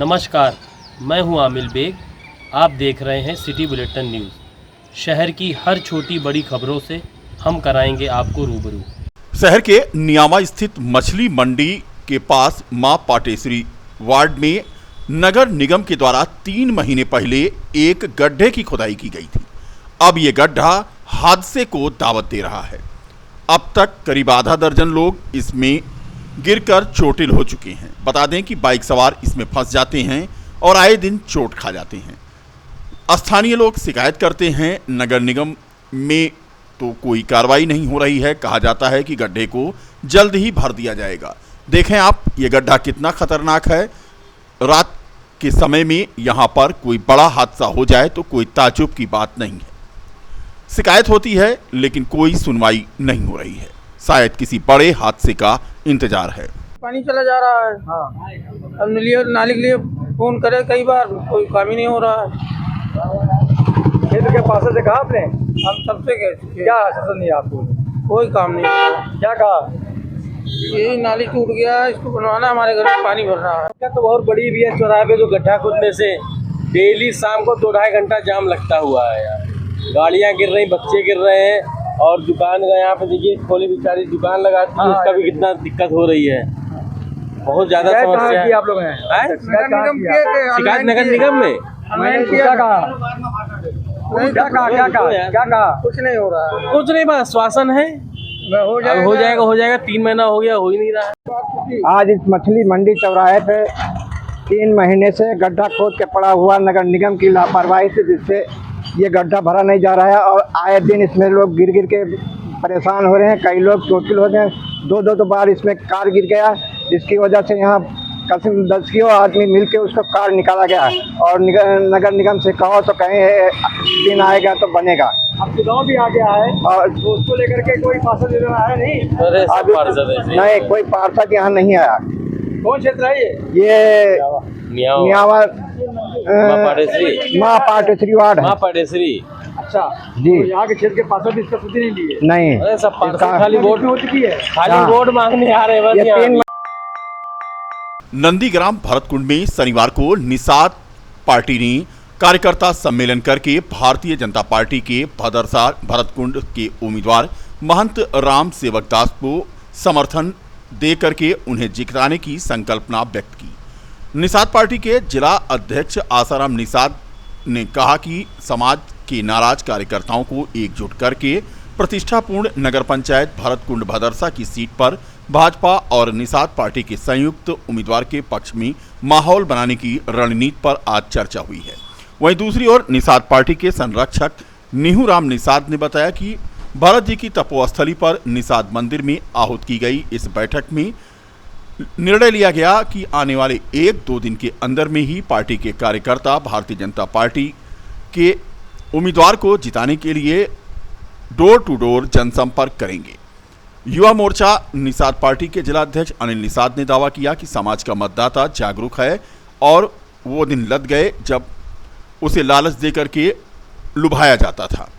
नमस्कार, मैं हूं आमिल बेग। आप देख रहे हैं सिटी बुलेटिन न्यूज़। शहर की हर छोटी बड़ी खबरों से हम कराएंगे आपको रूबरू। शहर के नियामा स्थित मछली मंडी के पास मां पाटेश्वरी वार्ड में नगर निगम के द्वारा 3 महीने पहले एक गड्ढे की खुदाई की गई थी। अब ये गड्ढा हादसे को दावत दे रहा है। अब तक करीब आधा दर्जन लोग इसमें गिरकर चोटिल हो चुके हैं। बता दें कि बाइक सवार इसमें फंस जाते हैं और आए दिन चोट खा जाते हैं। स्थानीय लोग शिकायत करते हैं नगर निगम में तो कोई कार्रवाई नहीं हो रही है। कहा जाता है कि गड्ढे को जल्द ही भर दिया जाएगा। देखें आप ये गड्ढा कितना खतरनाक है। रात के समय में यहाँ पर कोई बड़ा हादसा हो जाए तो कोई ताज्जुब की बात नहीं है। शिकायत होती है लेकिन कोई सुनवाई नहीं हो रही है। शायद किसी बड़े हादसे का इंतजार है। पानी चला जा रहा है। हाँ, अब नाली के लिए फोन करे कई बार, कोई काम ही नहीं हो रहा है। खेत के पास से कहा आपने? हम सबसे कह क्या आश्वासन दिया आपको? कोई काम नहीं हो रहा। क्या कहा? यही नाली टूट गया है, इसको बनवाना, हमारे घर में पानी भर रहा है। क्या तो बहुत बड़ी भी है चौराहे पे, जो गड्ढा खुदने से डेली शाम को 2-2.5 घंटा जाम लगता हुआ है यार। गाड़ियाँ गिर रही, बच्चे गिर रहे हैं और दुकान का यहाँ पे देखिए खोली बेचारी दुकान लगाती है, उसका भी कितना दिक्कत हो रही है। बहुत ज्यादा समस्या है। आप लोग हैं शिकायत नगर निगम में क्या कहा? क्या कहा? कुछ नहीं हो रहा है। कुछ नहीं, बस आश्वासन है हो जाएगा 3 महीना हो गया, हो ही नहीं रहा है। आज इस मछली मंडी चौराहे पे 3 महीने से गड्ढा खोद के पड़ा हुआ नगर निगम की लापरवाही से, जिससे ये गड्ढा भरा नहीं जा रहा है और आए दिन इसमें लोग गिर गिर के परेशान हो रहे हैं। कई लोग चोटिल हो गए। 2 बार इसमें कार गिर गया, जिसकी वजह से यहाँ करीब 10 आदमी मिल के उसको कार निकाला गया। और नगर निगम से कहो तो कहें दिन आएगा तो बनेगा। आपके गाँव भी आ गया है और उसको लेकर के कोई पार्षद आया नहीं? नहीं, कोई पार्षद यहाँ नहीं आया। कौन क्षेत्र है ये नियामा मां पाटेश्वरी वार्ड है। मां पाटेश्वरी। अच्छा जी। तो यहाँ के क्षेत्र के पार्षद इसका सूची नहीं लिए? नहीं, अरे सब पार्षद खाली वोट हो चुकी है, खाली वोट मांगने आ रहे हैं बस यहाँ। नंदीग्राम भरतकुंड में शनिवार को निषाद पार्टी ने कार्यकर्ता सम्मेलन करके भारतीय जनता पार्टी के भदरसा भरतकुंड के उम्मीदवार महंत राम सेवक दास को समर्थन दे करके उन्हें जिताने की संकल्पना व्यक्त की। निषाद पार्टी के जिला अध्यक्ष आसाराम निषाद ने कहा कि समाज के नाराज कार्यकर्ताओं को एकजुट करके प्रतिष्ठापूर्ण नगर पंचायत भरतकुंड भदरसा की सीट पर भाजपा और निषाद पार्टी के संयुक्त उम्मीदवार के पक्ष में माहौल बनाने की रणनीति पर आज चर्चा हुई है। वहीं दूसरी ओर निषाद पार्टी के संरक्षक निहूराम निषाद ने बताया कि भरत जी की तपोस्थली पर निषाद मंदिर में आहूत की गई इस बैठक में निर्णय लिया गया कि आने वाले 1-2 दिन के अंदर में ही पार्टी के कार्यकर्ता भारतीय जनता पार्टी के उम्मीदवार को जिताने के लिए डोर टू डोर जनसंपर्क करेंगे। युवा मोर्चा निषाद पार्टी के जिला अध्यक्ष अनिल निषाद ने दावा किया कि समाज का मतदाता जागरूक है और वो दिन लद गए जब उसे लालच देकर के लुभाया जाता था।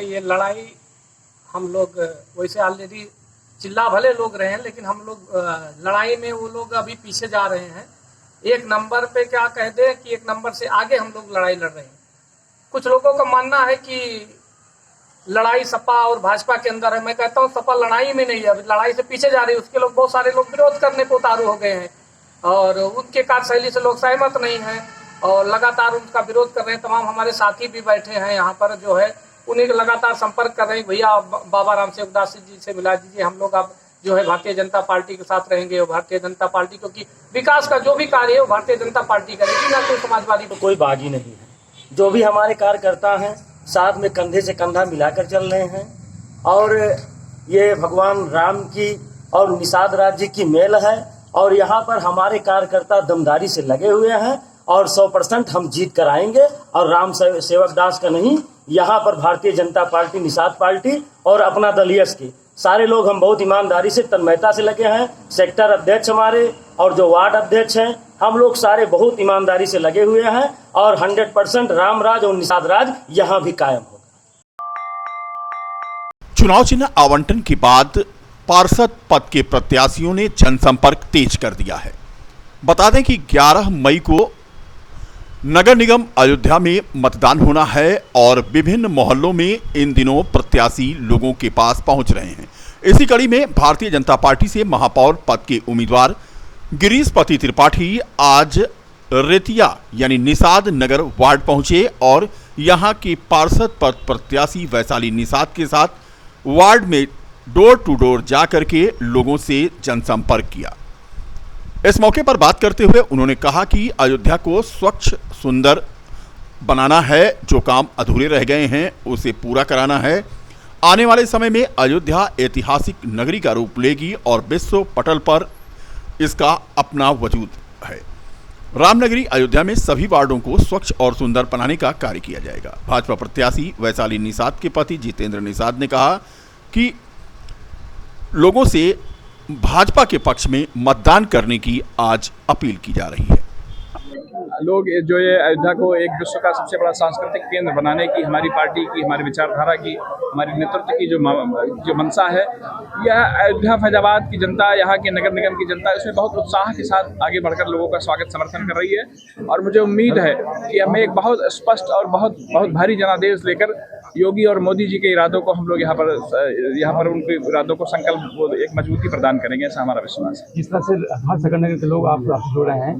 ये लड़ाई हम लोग वैसे ऑलरेडी चिल्ला भले लोग रहे हैं, लेकिन हम लोग लड़ाई में वो लोग अभी पीछे जा रहे हैं। 1 नंबर पे क्या कह दे कि 1 नंबर से आगे हम लोग लड़ाई लड़ रहे हैं। कुछ लोगों का मानना है कि लड़ाई सपा और भाजपा के अंदर है। मैं कहता हूँ सपा लड़ाई में नहीं है, लड़ाई से पीछे जा रही है। उसके लोग बहुत सारे लोग विरोध करने को उतारू हो गए हैं और उनके कार्यशैली से लोग सहमत नहीं हैं और लगातार उनका विरोध कर रहे हैं। तमाम हमारे साथी भी बैठे हैं यहाँ पर, जो है उन्हें लगातार संपर्क कर रहे हैं। भैया बाबा राम सेवक दास जी से मिला दीजिए, हम लोग अब जो है भारतीय जनता पार्टी के साथ रहेंगे और भारतीय जनता पार्टी, क्योंकि विकास का जो भी कार्य है वो भारतीय जनता पार्टी करेगी, ना कोई समाजवादी को। कोई बागी नहीं है। जो भी हमारे कार्यकर्ता हैं साथ में कंधे से कंधा मिलाकर चल रहे हैं और ये भगवान राम की और निषाद राज्य की मेल है और यहाँ पर हमारे कार्यकर्ता दमदारी से लगे हुए हैं और 100% हम जीत कर आएंगे। और राम सेवक दास का नहीं, यहाँ पर भारतीय जनता पार्टी, निषाद पार्टी और अपना दलीय के सारे लोग हम बहुत ईमानदारी से तन्मयता से लगे हैं। सेक्टर अध्यक्ष हमारे और जो वार्ड अध्यक्ष हैं, हम लोग सारे बहुत ईमानदारी से लगे हुए हैं और 100% राम राज और निषाद राज यहाँ भी कायम होगा। चुनाव चिन्ह आवंटन के बाद पार्षद पद के प्रत्याशियों ने जनसंपर्क तेज कर दिया है। बता दें कि 11 मई को नगर निगम अयोध्या में मतदान होना है और विभिन्न मोहल्लों में इन दिनों प्रत्याशी लोगों के पास पहुंच रहे हैं। इसी कड़ी में भारतीय जनता पार्टी से महापौर पद के उम्मीदवार गिरीश पति त्रिपाठी आज रेतिया यानी निषाद नगर वार्ड पहुंचे और यहां के पार्षद पद प्रत्याशी वैशाली निषाद के साथ वार्ड में डोर टू डोर जाकर के लोगों से जनसंपर्क किया। इस मौके पर बात करते हुए उन्होंने कहा कि अयोध्या को स्वच्छ सुंदर बनाना है, जो काम अधूरे रह गए हैं उसे पूरा कराना है। आने वाले समय में अयोध्या ऐतिहासिक नगरी का रूप लेगी और विश्व पटल पर इसका अपना वजूद है। रामनगरी अयोध्या में सभी वार्डों को स्वच्छ और सुंदर बनाने का कार्य किया जाएगा। भाजपा प्रत्याशी वैशाली निषाद के पति जितेंद्र निषाद ने कहा कि लोगों से भाजपा के पक्ष में मतदान करने की आज अपील की जा रही है। लोग जो ये अयोध्या को एक विश्व का सबसे बड़ा सांस्कृतिक केंद्र बनाने की हमारी पार्टी की, हमारी विचारधारा की, हमारे नेतृत्व की जो मंशा है, यह अयोध्या फैजाबाद की जनता, यहाँ के नगर निगम की जनता इसमें बहुत उत्साह के साथ आगे बढ़कर लोगों का स्वागत समर्थन कर रही है। और मुझे उम्मीद है कि हमें एक बहुत स्पष्ट और बहुत भारी जनादेश लेकर योगी और मोदी जी के इरादों को हम लोग यहाँ पर उनके इरादों को संकल्प एक मजबूती प्रदान करेंगे, ऐसा हमारा विश्वास है। जिस तरह से हर संगठन के लोग आपसे जुड़ रहे हैं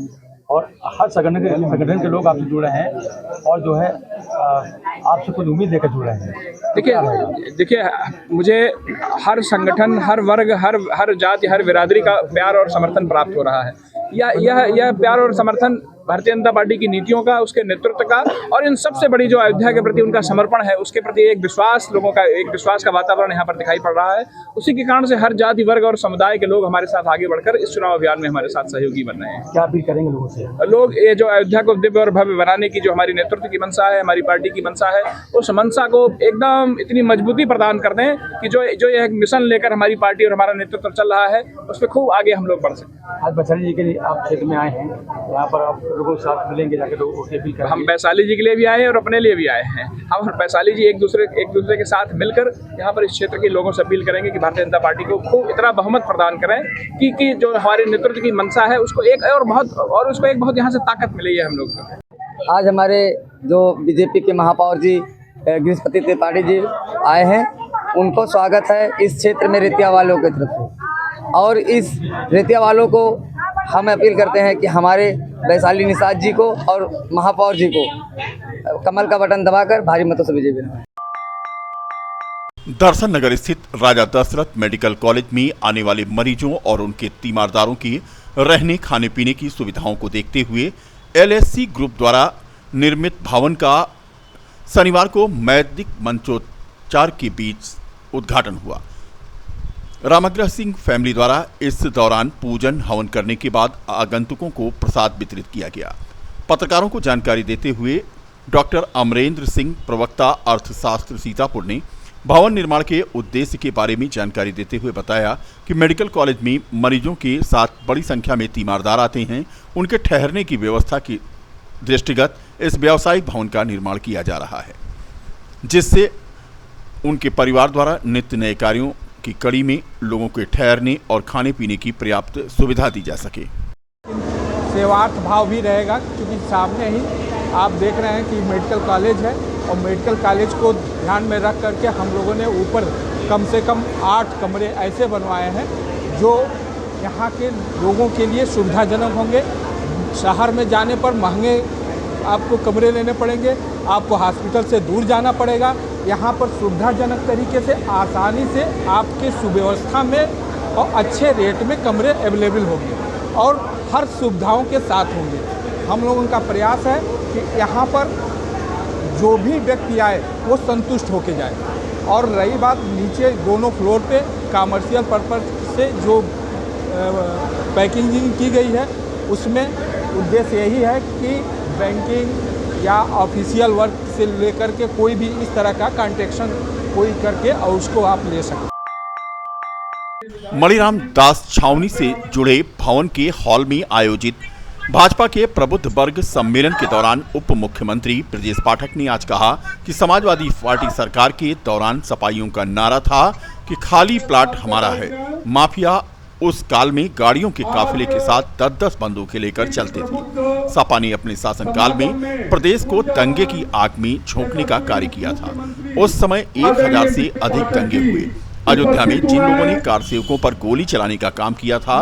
और हर संगठन के लोग आपसे जुड़ रहे हैं और जो है आपसे कुछ उम्मीद लेकर जुड़ रहे हैं। देखिए मुझे हर संगठन, हर वर्ग, हर जाति, हर बिरादरी का प्यार और समर्थन प्राप्त हो रहा है। यह प्यार और समर्थन भारतीय जनता पार्टी की नीतियों का, उसके नेतृत्व का और इन सबसे बड़ी जो अयोध्या के प्रति उनका समर्पण है, उसके प्रति एक विश्वास, लोगों का एक विश्वास का वातावरण यहाँ पर दिखाई पड़ रहा है। उसी के कारण से हर जाति, वर्ग और समुदाय के लोग हमारे साथ आगे बढ़कर इस चुनाव अभियान में हमारे साथ सहयोगी बन रहे हैं। क्या अपील करेंगे लोगों से? लोग ये जो अयोध्या को दिव्य और भव्य बनाने की जो हमारी नेतृत्व की मंशा है, हमारी पार्टी की मंशा है, उस मंशा को एकदम इतनी मजबूती प्रदान कर दें कि जो ये मिशन लेकर हमारी पार्टी और हमारा नेतृत्व चल रहा है, उस पर खूब आगे हम लोग बढ़ सकें। आज वैशाली जी के लिए आप क्षेत्र में आए हैं, यहाँ पर आप लोगों के साथ मिलेंगे, जाकर लोगों से अपील करेंगे। हम वैशाली जी के लिए भी आए हैं और अपने लिए भी आए हैं। हम वैशाली जी एक दूसरे के साथ मिलकर यहाँ पर इस क्षेत्र के लोगों से अपील करेंगे कि भारतीय जनता पार्टी को खूब इतना बहुमत प्रदान करें कि जो हमारे नेतृत्व की मंशा है उसको एक बहुत यहाँ से ताकत मिली है हम लोग को। आज हमारे जो बीजेपी के महापौर जी गिरीश पति त्रिपाठी जी आए हैं, उनको स्वागत है इस क्षेत्र में रेतिया वालों की तरफ से। और इस रेतिया वालों को हम अपील करते हैं कि हमारे वैशाली निषाद जी को और महापौर जी को कमल का बटन दबाकर भारी मतों से विजयी बनाएं। दर्शन नगर स्थित राजा दशरथ मेडिकल कॉलेज में आने वाले मरीजों और उनके तीमारदारों की रहने खाने पीने की सुविधाओं को देखते हुए LSC ग्रुप द्वारा निर्मित भवन का शनिवार को वैदिक मंत्रोच्चार के बीच उद्घाटन हुआ। रामग्रह सिंह फैमिली द्वारा इस दौरान पूजन हवन करने के बाद आगंतुकों को प्रसाद वितरित किया गया। पत्रकारों को जानकारी देते हुए डॉक्टर अमरेंद्र सिंह, प्रवक्ता अर्थशास्त्र सीतापुर, ने भवन निर्माण के उद्देश्य के बारे में जानकारी देते हुए बताया कि मेडिकल कॉलेज में मरीजों के साथ बड़ी संख्या में तीमारदार आते हैं। उनके ठहरने की व्यवस्था के दृष्टिगत इस व्यावसायिक भवन का निर्माण किया जा रहा है, जिससे उनके परिवार द्वारा नित्य नए कार्यों की कड़ी में लोगों के ठहरने और खाने पीने की पर्याप्त सुविधा दी जा सके। सेवार्थ भाव भी रहेगा, क्योंकि सामने ही आप देख रहे हैं कि मेडिकल कॉलेज है और मेडिकल कॉलेज को ध्यान में रख करके हम लोगों ने ऊपर कम से कम 8 कमरे ऐसे बनवाए हैं जो यहाँ के लोगों के लिए सुविधाजनक होंगे। शहर में जाने पर महंगे आपको कमरे लेने पड़ेंगे, आपको हॉस्पिटल से दूर जाना पड़ेगा। यहाँ पर सुविधाजनक तरीके से आसानी से आपके सुव्यवस्था में और अच्छे रेट में कमरे अवेलेबल होंगे और हर सुविधाओं के साथ होंगे। हम लोगों का प्रयास है कि यहाँ पर जो भी व्यक्ति आए वो संतुष्ट होके जाए। और रही बात नीचे दोनों फ्लोर पे कमर्शियल पर्पज से जो पैकेजिंग की गई है, उसमें उद्देश्य यही है कि बैंकिंग या ऑफिशियल वर्क से लेकर के कोई भी इस तरह का कॉन्ट्रैक्शन कोई करके और उसको आप ले सकते। मणिराम दास छावनी से जुड़े भवन के हॉल में आयोजित भाजपा के प्रबुद्ध वर्ग सम्मेलन के दौरान उप मुख्यमंत्री ब्रजेश पाठक ने आज कहा कि समाजवादी पार्टी सरकार के दौरान सपाइयों का नारा था कि खाली प्लाट हमारा है, माफिया उस काल में गाड़ियों के काफिले के साथ 10-10 बंदूकें लेकर चलते थे। सपा ने अपने शासनकाल में प्रदेश को दंगे की आग में झोंकने का कार्य किया था। उस समय 1000 से अधिक दंगे हुए। अयोध्या में जिन लोगों ने कार सेवकों पर गोली चलाने का काम किया था,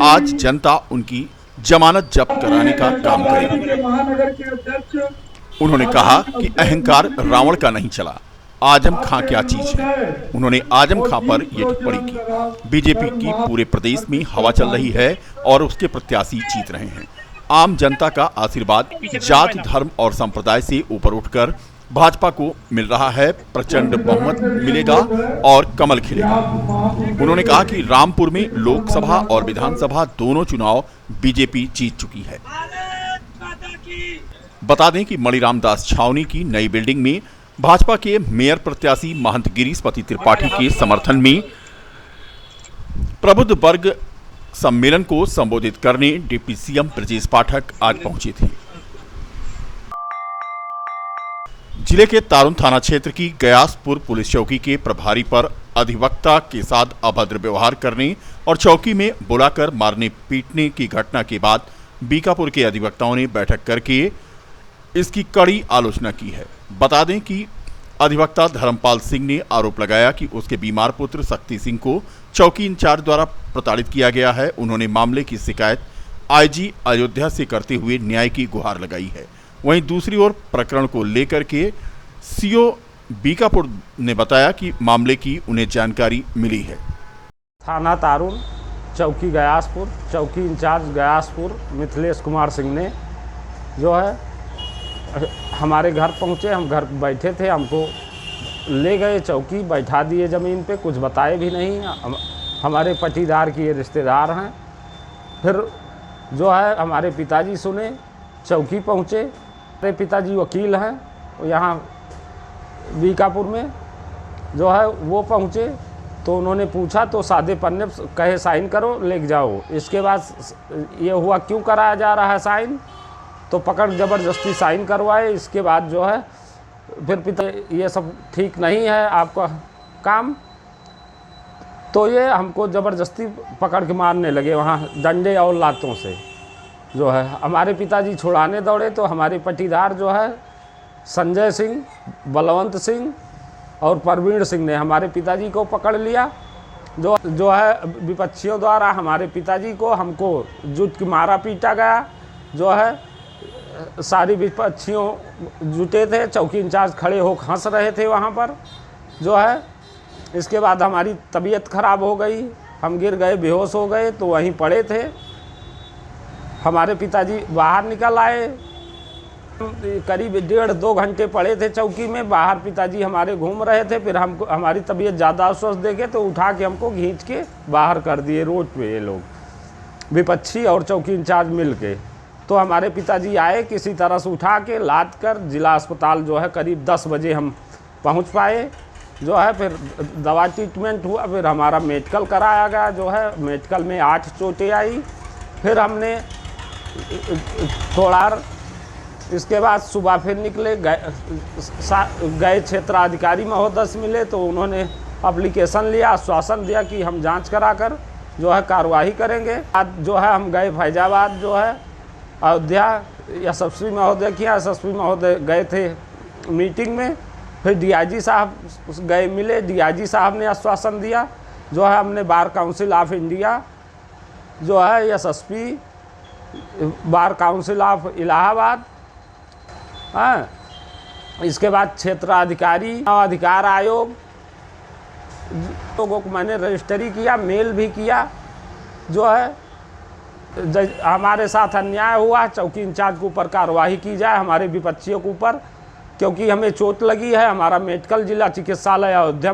आज जनता उनकी जमानत जब्त कराने का काम करेगी। उन्होंने कहा कि अहंकार रावण का नहीं चला, आजम खां क्या चीज है। उन्होंने आजम खां पर यह टिप्पणी की। बीजेपी की पूरे प्रदेश में हवा चल रही है और उसके प्रत्याशी जीत रहे हैं। आम जनता का आशीर्वाद जाति, धर्म और संप्रदाय से ऊपर उठकर भाजपा को मिल रहा है। प्रचंड बहुमत मिलेगा और कमल खिलेगा। उन्होंने कहा कि रामपुर में लोकसभा और विधानसभा दोनों चुनाव बीजेपी जीत चुकी है। बता दें कि मणिराम दास छावनी की नई बिल्डिंग में भाजपा के मेयर प्रत्याशी महंत गिरीशपति त्रिपाठी के समर्थन में प्रबुद्ध वर्ग सम्मेलन को संबोधित करने डिप्टी सीएम ब्रजेश पाठक आज पहुंचे थे। जिले के तारुन थाना क्षेत्र की गयासपुर पुलिस चौकी के प्रभारी पर अधिवक्ता के साथ अभद्र व्यवहार करने और चौकी में बुलाकर मारने पीटने की घटना के बाद बीकापुर के अधिवक्ताओं ने बैठक करके इसकी कड़ी आलोचना की है। बता दें कि अधिवक्ता धर्मपाल सिंह ने आरोप लगाया कि उसके बीमार पुत्र शक्ति सिंह को चौकी इंचार्ज द्वारा प्रताड़ित किया गया है। उन्होंने मामले की शिकायत आईजी अयोध्या से करते हुए न्याय की गुहार लगाई है। वहीं दूसरी ओर प्रकरण को लेकर के सीओ बीकापुर ने बताया कि मामले की उन्हें जानकारी मिली है। थाना तारुन, चौकी गयासपुर, चौकी इंचार्ज गयासपुर मिथिलेश कुमार सिंह ने जो है हमारे घर पहुँचे। हम घर बैठे थे, हमको ले गए चौकी, बैठा दिए ज़मीन पे, कुछ बताए भी नहीं। हमारे पटीदार की ये रिश्तेदार हैं। फिर जो है हमारे पिताजी सुने, चौकी पहुँचे। मेरे पिताजी वकील हैं यहाँ बीकापुर में, जो है वो पहुँचे तो उन्होंने पूछा तो सादे पन्ने कहे साइन करो, ले जाओ। इसके बाद ये हुआ क्यों कराया जा रहा है साइन, तो पकड़ ज़बरदस्ती साइन करवाए। इसके बाद जो है फिर पिता ये सब ठीक नहीं है आपका काम, तो ये हमको ज़बरदस्ती पकड़ के मारने लगे वहाँ डंडे और लातों से। जो है हमारे पिताजी छुड़ाने दौड़े तो हमारे पटीदार जो है संजय सिंह, बलवंत सिंह और परवीण सिंह ने हमारे पिताजी को पकड़ लिया। जो है विपक्षियों द्वारा हमारे पिताजी को हमको जुट के मारा पीटा गया। जो है सारी विपक्षियों जुटे थे, चौकी इंचार्ज खड़े हो हंस रहे थे वहाँ पर। जो है इसके बाद हमारी तबीयत खराब हो गई, हम गिर गए, बेहोश हो गए, तो वहीं पड़े थे। हमारे पिताजी बाहर निकल आए, करीब 1.5-2 घंटे पड़े थे चौकी में। बाहर पिताजी हमारे घूम रहे थे, फिर हमको हमारी तबीयत ज़्यादा अस्वस्थ देखे तो उठा के हमको खींच के बाहर कर दिए रोड पे ये लोग, विपक्षी और चौकी इंचार्ज मिल के। तो हमारे पिताजी आए, किसी तरह से उठा के लाद कर जिला अस्पताल जो है करीब 10 बजे हम पहुंच पाए। जो है फिर दवा ट्रीटमेंट हुआ, फिर हमारा मेडिकल कराया गया। जो है मेडिकल में 8 चोटें आई। फिर हमने थोड़ा इसके बाद सुबह फिर निकले, गए क्षेत्राधिकारी महोदय से मिले तो उन्होंने एप्लीकेशन लिया, आश्वासन दिया कि हम जांच कराकर जो है कार्रवाई करेंगे। आज जो है हम गए फैजाबाद, जो है अयोध्या एसएसपी महोदय की, एसएसपी महोदय गए थे मीटिंग में। फिर डीआईजी साहब गए मिले, डीआईजी साहब ने आश्वासन दिया। जो है हमने बार काउंसिल ऑफ इंडिया, जो है SSP bar council of Allahabad, हाँ, इसके बाद क्षेत्राधिकारी, अधिकार आयोग, लोगों को मैंने रजिस्ट्री किया, मेल भी किया। जो है हमारे साथ अन्याय हुआ, चौकी इंचार्ज के ऊपर कार्रवाई की जाए, हमारे विपक्षियों के ऊपर, क्योंकि हमें चोट लगी है। हमारा मेडिकल जिला चिकित्सालय अयोध्या